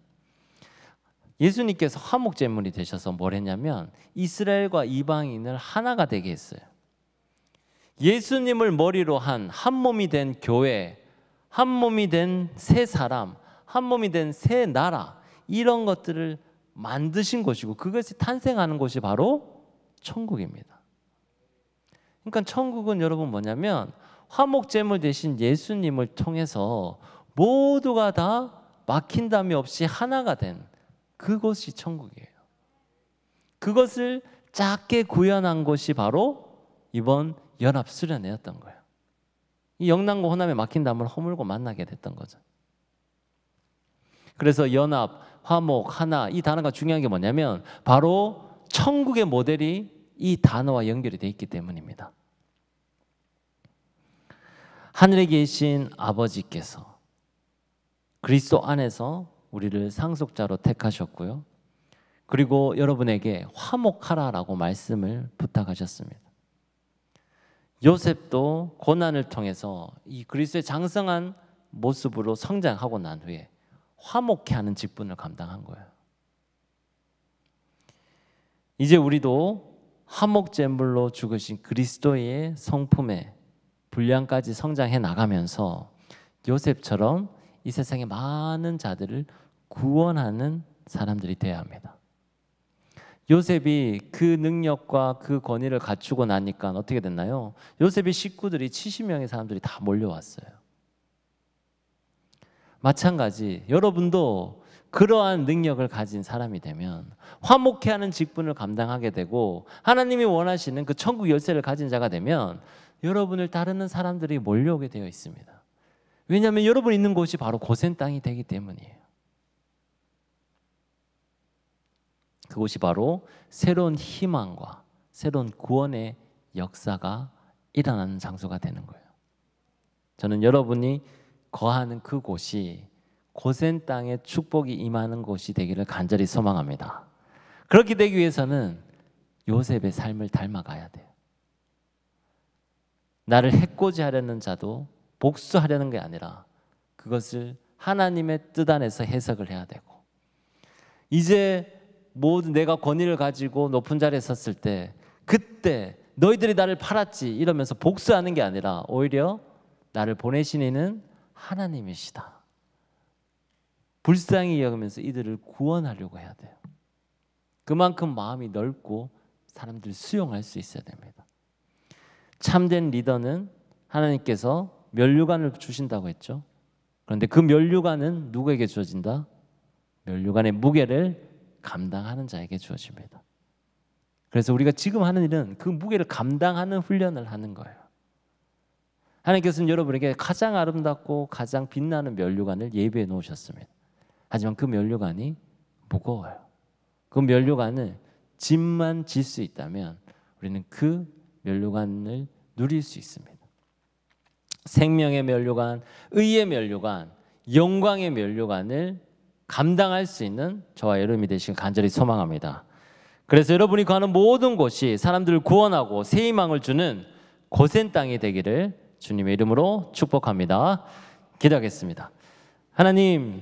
예수님께서 화목제물이 되셔서 뭘 했냐면 이스라엘과 이방인을 하나가 되게 했어요. 예수님을 머리로 한 몸이 된 교회, 한 몸이 된 새 사람, 한 몸이 된 새 나라, 이런 것들을 만드신 곳이고 그것이 탄생하는 곳이 바로 천국입니다. 그러니까 천국은 여러분 뭐냐면 화목제물 대신 예수님을 통해서 모두가 다 막힌 담이 없이 하나가 된 그곳이 천국이에요. 그것을 작게 구현한 곳이 바로 이번 연합 수련회였던 거예요. 이 영남과 호남에 막힌 담을 허물고 만나게 됐던 거죠. 그래서 연합, 화목, 하나, 이 단어가 중요한 게 뭐냐면 바로 천국의 모델이 이 단어와 연결이 되어 있기 때문입니다. 하늘에 계신 아버지께서 그리스도 안에서 우리를 상속자로 택하셨고요. 그리고 여러분에게 화목하라라고 말씀을 부탁하셨습니다. 요셉도 고난을 통해서 이 그리스도의 장성한 모습으로 성장하고 난 후에 화목케 하는 직분을 감당한 거예요. 이제 우리도 화목제물로 죽으신 그리스도의 성품에 분량까지 성장해 나가면서 요셉처럼 이 세상의 많은 자들을 구원하는 사람들이 되어야 합니다. 요셉이 그 능력과 그 권위를 갖추고 나니까 어떻게 됐나요? 요셉의 식구들이 70명의 사람들이 다 몰려왔어요. 마찬가지 여러분도 그러한 능력을 가진 사람이 되면 화목케 하는 직분을 감당하게 되고 하나님이 원하시는 그 천국 열쇠를 가진 자가 되면 여러분을 따르는 사람들이 몰려오게 되어 있습니다. 왜냐하면 여러분 있는 곳이 바로 고센 땅이 되기 때문이에요. 그곳이 바로 새로운 희망과 새로운 구원의 역사가 일어나는 장소가 되는 거예요. 저는 여러분이 거하는 그곳이 고센 땅에 축복이 임하는 곳이 되기를 간절히 소망합니다. 그렇게 되기 위해서는 요셉의 삶을 닮아가야 돼요. 나를 해코지하려는 자도 복수하려는 게 아니라 그것을 하나님의 뜻 안에서 해석을 해야 되고, 이제 모든 내가 권위를 가지고 높은 자리에 섰을 때 그때 너희들이 나를 팔았지 이러면서 복수하는 게 아니라 오히려 나를 보내신 이는 하나님이시다. 불쌍히 여기면서 이들을 구원하려고 해야 돼요. 그만큼 마음이 넓고 사람들을 수용할 수 있어야 됩니다. 참된 리더는 하나님께서 면류관을 주신다고 했죠. 그런데 그 면류관은 누구에게 주어진다? 면류관의 무게를 감당하는 자에게 주어집니다. 그래서 우리가 지금 하는 일은 그 무게를 감당하는 훈련을 하는 거예요. 하나님께서는 여러분에게 가장 아름답고 가장 빛나는 면류관을 예비해 놓으셨습니다. 하지만 그 면류관이 무거워요. 그 면류관을 짐만 질 수 있다면 우리는 그 면류관을 누릴 수 있습니다. 생명의 면류관, 의의 면류관, 영광의 면류관을 감당할 수 있는 저와 여러분이 되시길 간절히 소망합니다. 그래서 여러분이 가는 모든 곳이 사람들을 구원하고 새 희망을 주는 고센 땅이 되기를 주님의 이름으로 축복합니다. 기도하겠습니다. 하나님,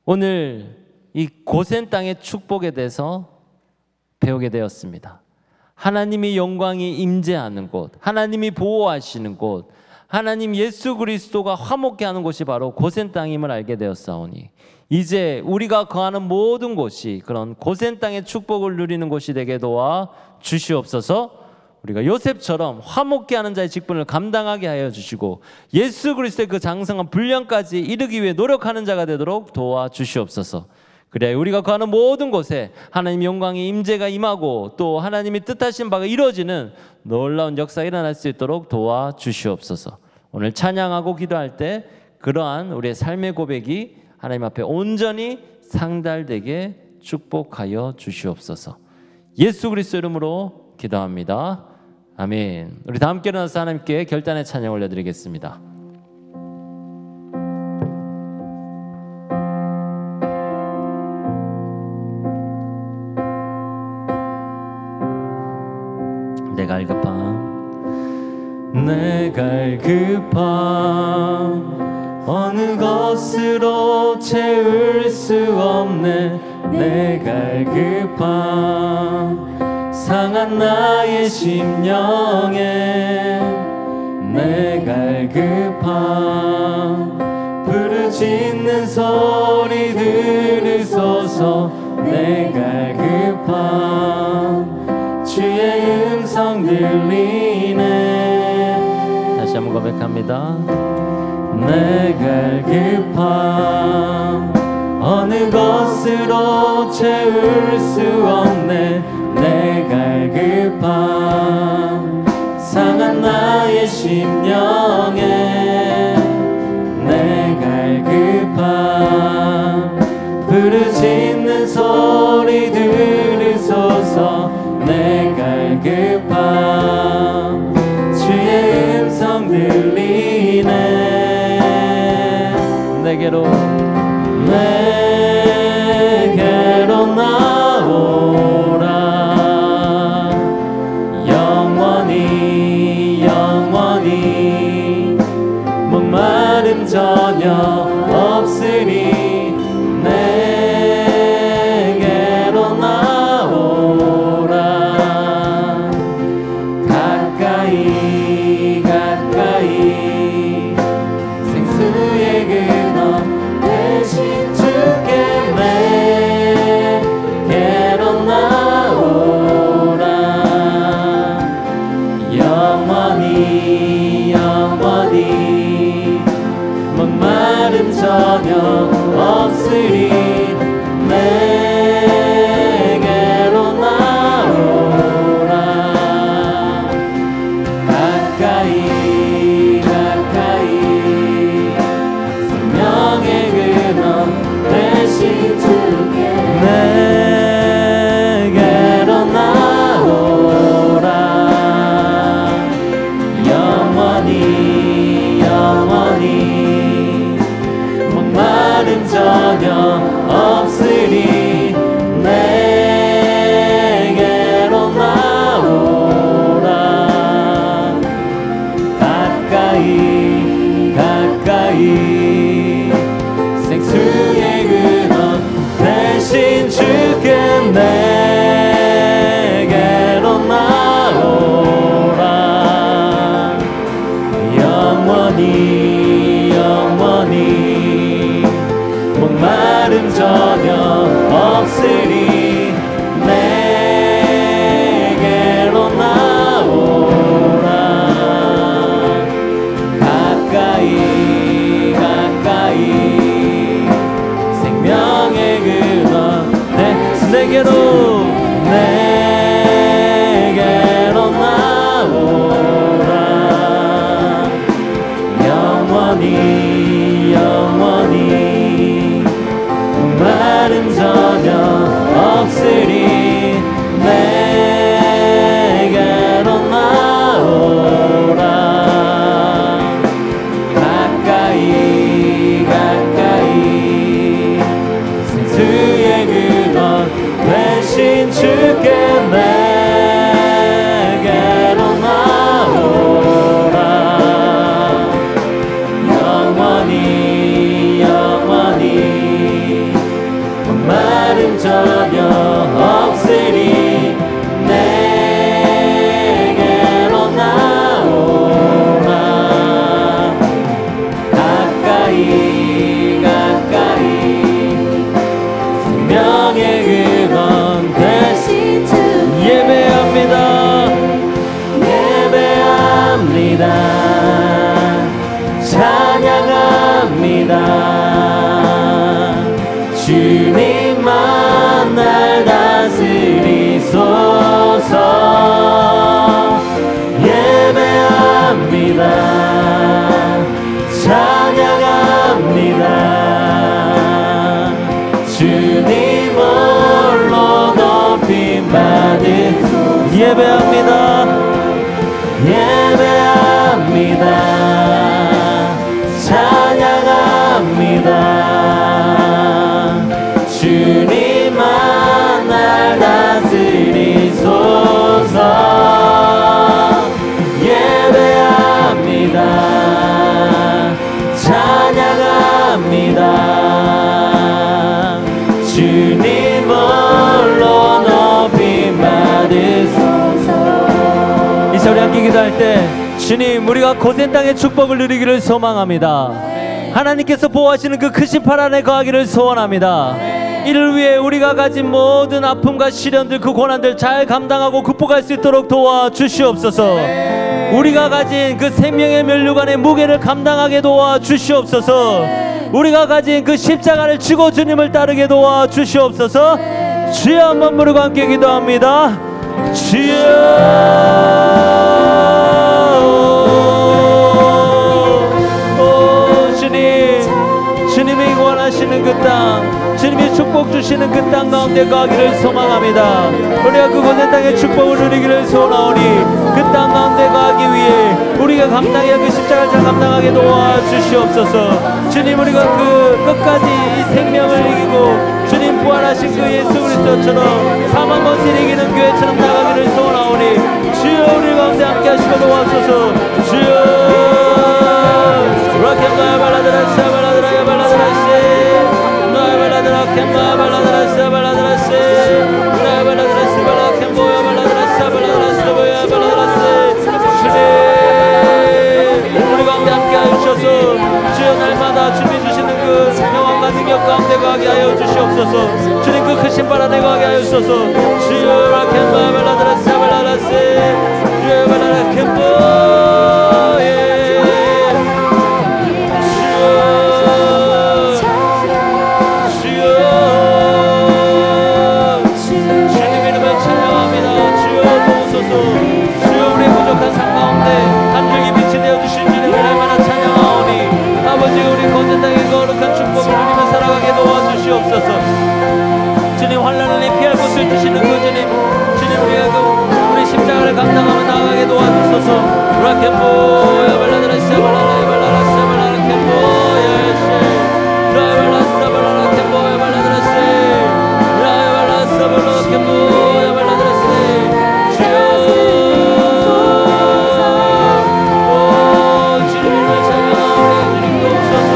오늘 이 고센 땅의 축복에 대해서 배우게 되었습니다. 하나님의 영광이 임재하는 곳, 하나님이 보호하시는 곳, 하나님 예수 그리스도가 화목케 하는 곳이 바로 고센 땅임을 알게 되었사오니 이제 우리가 거하는 모든 곳이 그런 고센 땅의 축복을 누리는 곳이 되게 도와 주시옵소서. 우리가 요셉처럼 화목케 하는 자의 직분을 감당하게 하여 주시고 예수 그리스도의 그 장성한 분량까지 이르기 위해 노력하는 자가 되도록 도와 주시옵소서. 그래야 우리가 거하는 모든 곳에 하나님 영광의 임재가 임하고 또 하나님이 뜻하신 바가 이루어지는 놀라운 역사가 일어날 수 있도록 도와 주시옵소서. 오늘 찬양하고 기도할 때 그러한 우리의 삶의 고백이 하나님 앞에 온전히 상달되게 축복하여 주시옵소서. 예수 그리스도 이름으로 기도합니다. 아멘. 우리 다 함께 일어나서 하나님께 결단의 찬양 올려드리겠습니다. 내 갈급함 어느 것으로 채울 수 없네. 내 갈급함 상한 나의 심령에 내 갈급함 부르짖는 소리 들으소서. 내 갈급함 주의 음성 들리네. 다시 한번 고백합니다. 내 갈급함 어느 것으로 채울 수 없네. 내 갈급함 상한 나의 심령에 내 갈급함 부르짖는 소리 들으소서. 내 갈급함 주의 음성 들리네. 내게로 나오라. 영원히 목마름 전혀 없으니 내게로 나오라. 가까이 생수의 근원 대신 주께 내게로 나오라. 영원히 목마름 전혀 없으리. 내게로 나오라. 가까이 생명의 근원 대신 주께 내게로 나오라. 영원히 목마름 전혀 없으리. 내게로 나오라. 가까이 생수의 근원 대신 주께 내게로 나오라. 목마름 전혀 없으리 내게로 나오라 가까이 생명의 근원 내게로 나오라 영원히 목마름 전혀 없으리 내게로 나오라 가까이 생수의 근원 되신 주께 내게로 나오라 영원히 목마름 전혀 없으리 내게로 나오라 가까이 생명의 근원 되신 주 예배합니다 찬양합니다 주님만 날 다스리소서 예배합니다 찬양합니다 주님 홀로 높임 받으 예배합니다 찬양합니다 주님만 날 다스리소서 예배합니다 찬양합니다 주님 홀로 높임 받으소서 이 소리 함께 기도할 때 주님 우리가 고센 땅의 축복을 누리기를 소망합니다 하나님께서 보호하시는 그 크신 팔 안에 거하기를 소원합니다 이를 위해 우리가 가진 모든 아픔과 시련들 그 고난들 잘 감당하고 극복할 수 있도록 도와주시옵소서 우리가 가진 그 생명의 면류관의 무게를 감당하게 도와주시옵소서 우리가 가진 그 십자가를 지고 주님을 따르게 도와주시옵소서 주여 한번 부르고 함께 기도합니다 주여 주님이 원하시는 그 땅 주님이 축복 주시는 그 땅 가운데 가기를 소망합니다 우리가 그곳의 땅의 축복을 누리기를 소원하오니 그 땅 가운데 가기 위해 우리가 감당해야 할 그 십자가를 잘 감당하게 도와주시옵소서 주님 우리가 그 끝까지 이 생명을 이기고 주님 부활하신 그 예수 그리스도처럼 사망 것을 이기는 교회처럼 나가기를 소원하오니 주여 우리 가운데 함께 하시고 도와주소서 주여 라켄마 발라드라시 발라드라야 발라드라시 너의 발라드라 켄마 발라드라시 발라드라시 너의 발라드라시 발라켄보야 발라드라시 발라드라시 보야 발라드라시 주님 우리 가운데 함께 하셔서 주여 날마다 준비 주시는 그 평안과 능력 가운데 가게 하여 주시옵소서 주님 그 크신 발 안에 가게 하여 주소서 주여 라켄마 발라드라시 발라드라시 주여 발라드라 켄보 주님 환난을 피할 곳을 주시는 그 주님 우리가 우리 십자가를 감당하며 나아가게 도와주소서 라켄보야 발라드라시 발라라 발라라시 발라라 켄보야 시 라발라시 발라라 켄보야 발라드라시 라발라시 발라라 켄보야 발라드라시 주여 오 주님을 찬양하오니 주님도 오소서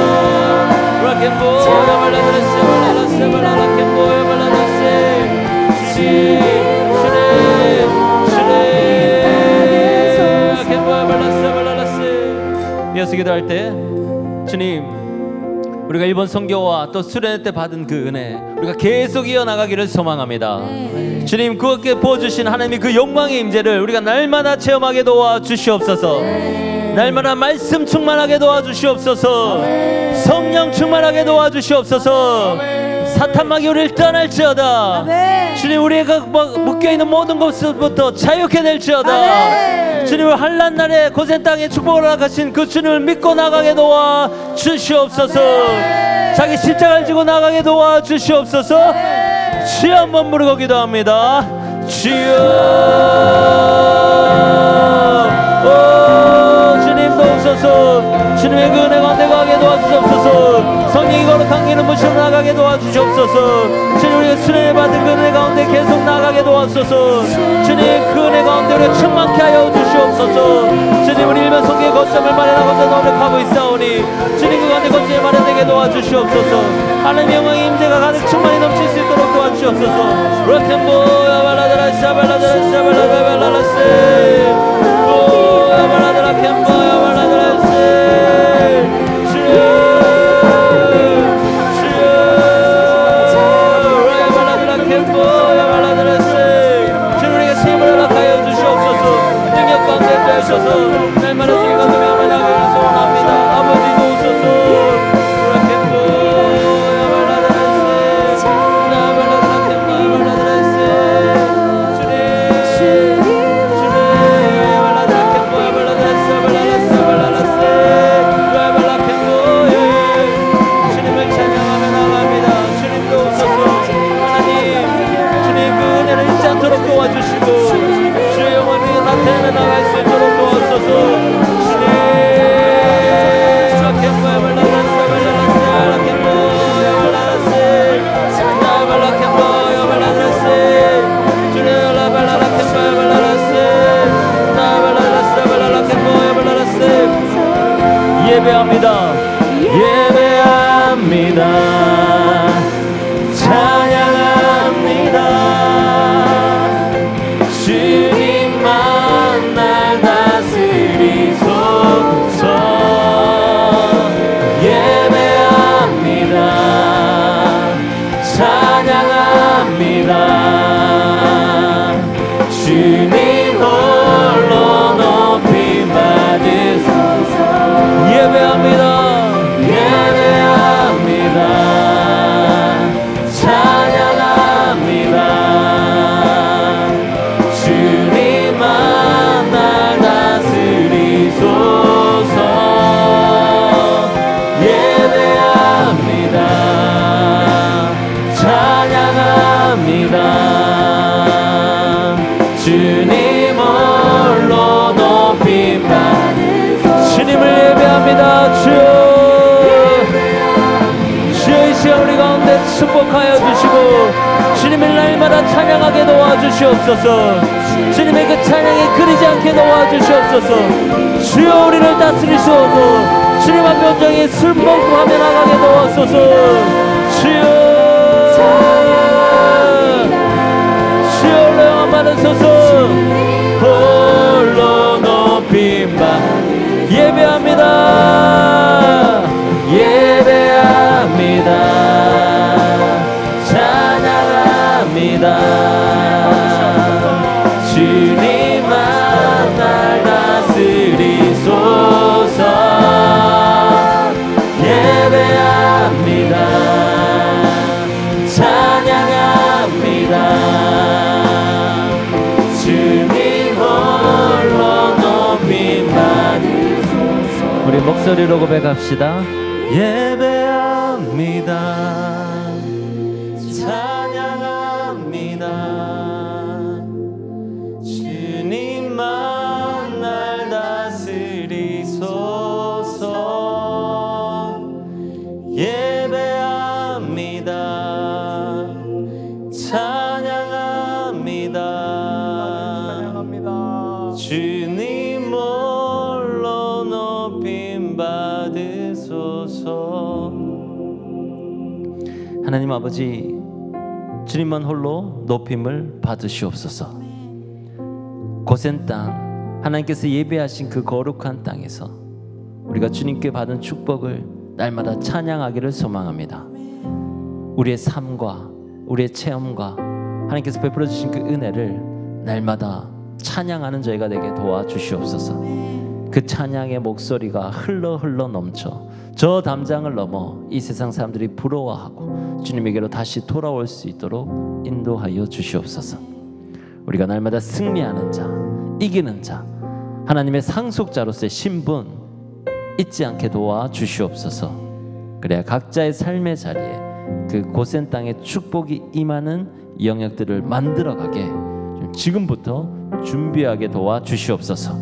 라켄보야 발라드라시 발라라 켄보야 발라드라시 주님 이어서 기도할 때 주님 우리가 일본 선교와 또 수련회 때 받은 그 은혜 우리가 계속 이어나가기를 소망합니다. 주님, 그렇게 부어주신 하나님의 그 영광의 임재를 우리가 날마다 체험하게 도와주시옵소서. 날마다 말씀 충만하게 도와주시옵소서. 성령 충만하게 도와주시옵소서. 사탄마귀 우리를 떠날지어다. 주님, 우리가 묶여있는 모든 것부터 자유케 될지어다. 주님을 환난 날에 고센 땅에 축복을 허락하신 그 주님을 믿고 나가게 도와주시옵소서. 자기 십자가를 지고 나가게 도와주시옵소서. 주여 한번 부르고 기도합니다. 주여. 주님도 오소서. 주님의 그 은혜 가운데 가게 도와주시옵소서. 성령이 거룩한 길을 무시로 나가게 도와주시옵소서. 주님, 우리가 수련회 받은 그 은혜 가운데 계속 나가게 도와주소서. 주님, 그 은혜 가운데 우리가 충만케 하여 주시옵소서. 주님, 우리 일면 성경의 거점을 마련하고자 노력하고 있사오니 주님, 그 가운데 거점이 마련되게 도와주시옵소서. 하나님의 영광의 임재가 가득 충만히 넘칠 수 있도록 도와주시옵소서. 락앤보야 발라드라 샤발라드라 샤발라드라 발라라세 오야 발라드라 캔보야 발라드라 세 주여 날마다 주님과 동행하며 소원합니다. 아버지도 오소서. 주님을 찬양하며 나갑니다. 주님도 오소서. 하나님, 주님 그 은혜를 잊지 않도록 도와주시고 주의 영원히 나타내 나갈 수 있도록 도와주소서. 예배합니다. 예배합니다. 찬양합니다. 주님만 날 다스리소서. 예배합니다. 찬양합니다. 주님 홀로 높임 받으소서. 예배합니다. 예배합니다. 찬양합니다. 주님만 날 다스리소서. 예배합니다. 찬양합니다. 주님 홀로 높임 받으소서. 주님을 예배합니다. 주여, 주여 이 시간 우리 가운데 축복하여 주시고 주님을 날마다 찬양하게 도와주시옵소서. 주님의 그 찬양에 그리지 않게 도와주시옵소서. 주여, 우리를 다스리소서. 주님 앞에 온전히 술 먹고 하며 나가게 도와소서. 주여, 주여 홀로 영광 받으소서. 홀로 높임 받 예배합니다. 예배합니다. 찬양합니다. 주님만 날 다스리소서. 예배합니다. 찬양합니다. 주님 홀로 높임 받으소서. 우리 목소리로 고백합시다. 예배합니다. 찬양합니다. 주님만 날 다스리소서. 예배합니다. 찬양합니다. 주님 홀로 높임 받으소서. 하나님 아버지, 주님만 홀로 높임을 받으시옵소서. 고센 땅, 하나님께서 예배하신 그 거룩한 땅에서 우리가 주님께 받은 축복을 날마다 찬양하기를 소망합니다. 우리의 삶과 우리의 체험과 하나님께서 베풀어 주신 그 은혜를 날마다 찬양하는 저희가 되게 도와주시옵소서. 그 찬양의 목소리가 흘러 넘쳐 저 담장을 넘어 이 세상 사람들이 부러워하고 주님에게로 다시 돌아올 수 있도록 인도하여 주시옵소서. 우리가 날마다 승리하는 자, 이기는 자, 하나님의 상속자로서의 신분 잊지 않게 도와주시옵소서. 그래야 각자의 삶의 자리에 그 고센 땅의 축복이 임하는 영역들을 만들어가게 지금부터 준비하게 도와주시옵소서.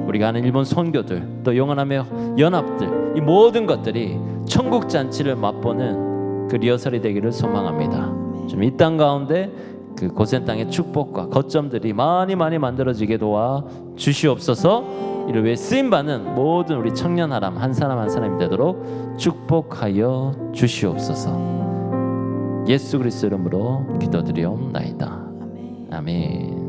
우리가 아는 일본 선교들, 또 영원함의 연합들, 이 모든 것들이 천국 잔치를 맛보는 그 리허설이 되기를 소망합니다. 좀 이 땅 가운데 그 고센 땅의 축복과 거점들이 많이 만들어지게 도와주시옵소서. 이를 위해 쓰임받는 모든 우리 청년 하람 한 사람 한 사람이 되도록 축복하여 주시옵소서. 예수 그리스도 이름으로 기도드리옵나이다. 아멘.